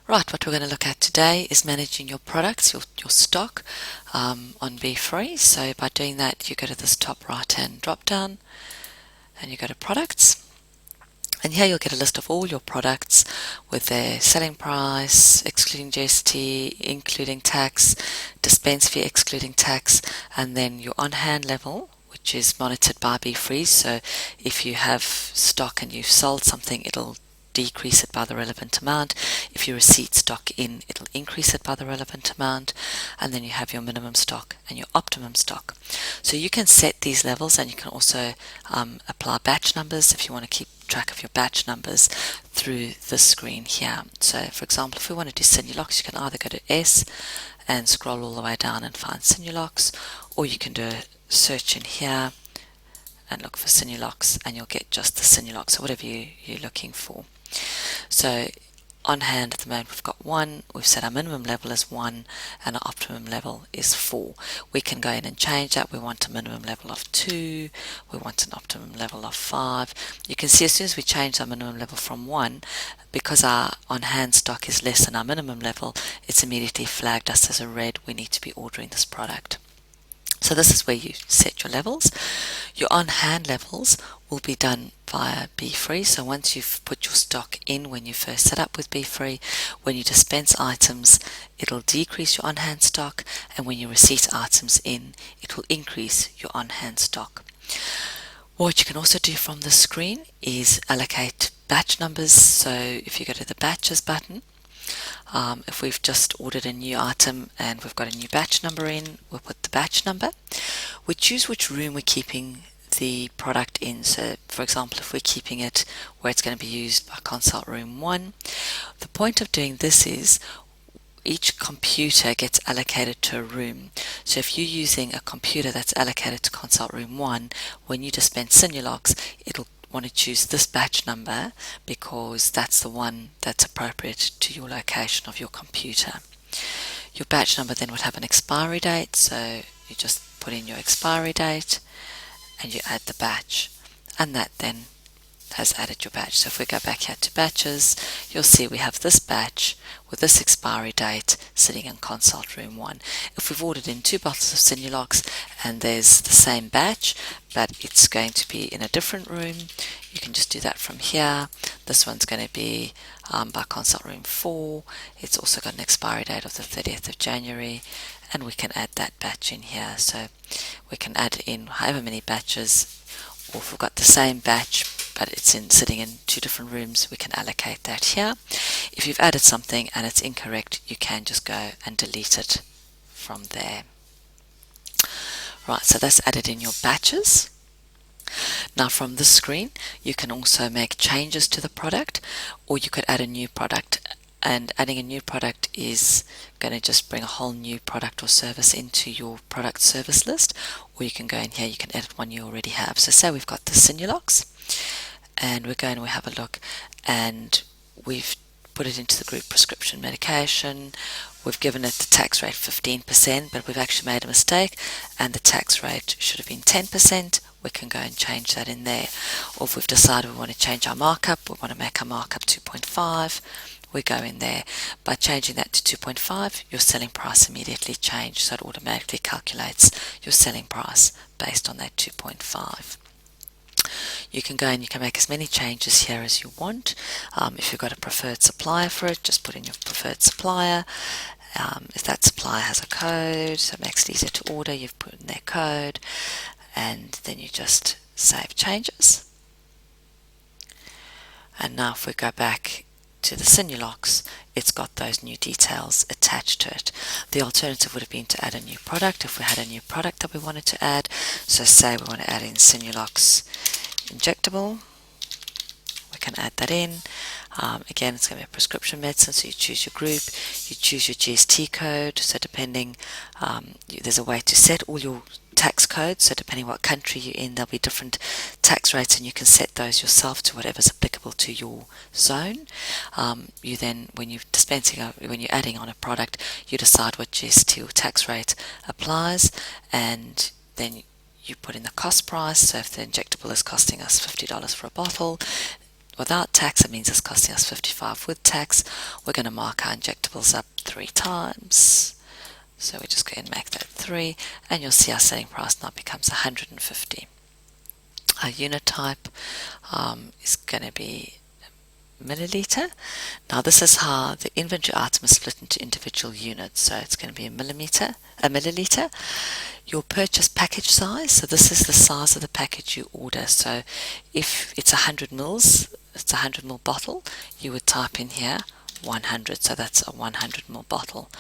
Right, what we're going to look at today is managing your products, your stock on BeFree. So by doing that, you go to this top right hand drop down and you go to products. And here you'll get a list of all your products with their selling price, excluding GST, including tax, dispense fee excluding tax, and then your on-hand level, which is monitored by BeFree. So if you have stock and you've sold something, it'll decrease it by the relevant amount. If you receipt stock in, it'll increase it by the relevant amount. And then you have your minimum stock and your optimum stock. So you can set these levels, and you can also apply batch numbers if you want to keep track of your batch numbers through the screen here. So for example, if we want to do Sinulox, you can either go to S and scroll all the way down and find Sinulox, or you can do a search in here and look for Sinulox and you'll get just the Sinulox, so whatever you're looking for. So on hand at the moment we've got 1, we've set our minimum level as 1 and our optimum level is 4. We can go in and change that. We want a minimum level of 2, we want an optimum level of 5. You can see as soon as we change our minimum level from 1, because our on hand stock is less than our minimum level, it's immediately flagged us as a red. We need to be ordering this product. So this is where you set your levels. Your on-hand levels will be done via BeFree. So once you've put your stock in when you first set up with BeFree, when you dispense items, it'll decrease your on-hand stock, and when you receipt items in, it will increase your on-hand stock. What you can also do from the screen is allocate batch numbers. So if you go to the batches button, if we've just ordered a new item and we've got a new batch number in, we'll put the batch number. We choose which room we're keeping the product in. So for example, if we're keeping it where it's going to be used by consult room 1, the point of doing this is each computer gets allocated to a room. So if you're using a computer that's allocated to consult room 1, when you dispense Sinulox, it'll want to choose this batch number because that's the one that's appropriate to your location of your computer. Your batch number then would have an expiry date, so you just put in your expiry date and you add the batch, and that then has added your batch. So if we go back here to batches, you'll see we have this batch with this expiry date sitting in consult room 1. If we've ordered in 2 bottles of Sinulox and there's the same batch but it's going to be in a different room, you can just do that from here. This one's going to be by consult room 4. It's also got an expiry date of the 30th of January, and we can add that batch in here. So we can add in however many batches, or if we've got the same batch but it's sitting in 2 different rooms, we can allocate that here. If you've added something and it's incorrect, you can just go and delete it from there. Right, so that's added in your batches. Now from this screen, you can also make changes to the product, or you could add a new product. And adding a new product is going to just bring a whole new product or service into your product service list, or you can go in here, you can edit one you already have. So say we've got the Sinulox, and we're going to have a look, and we've put it into the group prescription medication. We've given it the tax rate 15%, but we've actually made a mistake and the tax rate should have been 10%. We can go and change that in there. Or if we've decided we want to change our markup, we want to make our markup 2.5, we go in there. By changing that to 2.5, your selling price immediately changed, so it automatically calculates your selling price based on that 2.5. You can go and you can make as many changes here as you want. If you've got a preferred supplier for it, just put in your preferred supplier. If that supplier has a code, so it makes it easier to order, you've put in their code, and then you just save changes. And now if we go back to the Sinulox, it's got those new details attached to it. The alternative would have been to add a new product if we had a new product that we wanted to add. So say we want to add in Sinulox injectable, we can add that in. Again, it's going to be a prescription medicine, so you choose your group, you choose your GST code. So depending, there's a way to set all your tax codes, so depending what country you're in, there'll be different tax rates, and you can set those yourself to whatever's applicable to your zone. You then, when you're dispensing, when you're adding on a product, you decide what GST or tax rate applies, and then you put in the cost price. So if the injectable is costing us $50 for a bottle, without tax, it means it's costing us 55. With tax, we're going to mark our injectables up 3 times. So we just go and make that 3, and you'll see our selling price now becomes 150. Our unit type is going to be milliliter. Now this is how the inventory item is split into individual units. So it's going to be a milliliter. Your purchase package size, so this is the size of the package you order. So if it's 100 mils, it's a 100 ml bottle, you would type in here 100, so that's a 100 ml bottle.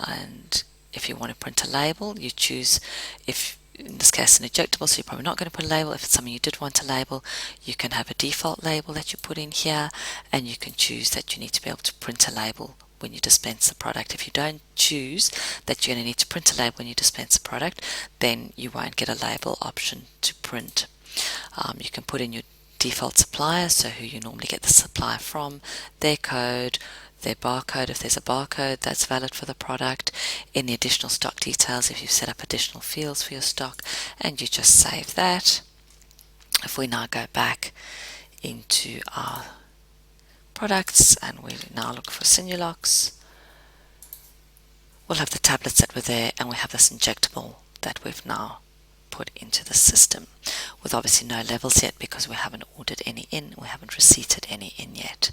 And if you want to print a label, you choose, if in this case an injectable, so you're probably not going to put a label. If it's something you did want to label, you can have a default label that you put in here, and you can choose that you need to be able to print a label when you dispense the product. If you don't choose that you're going to need to print a label when you dispense a product, then you won't get a label option to print. You can put in your default supplier, so who you normally get the supplier from, their code, their barcode if there's a barcode that's valid for the product, any additional stock details if you've set up additional fields for your stock, and you just save that. If we now go back into our products and we now look for Sinulox, we'll have the tablets that were there, and we have this injectable that we've now put into the system, with obviously no levels yet because we haven't ordered any in, we haven't receipted any in yet.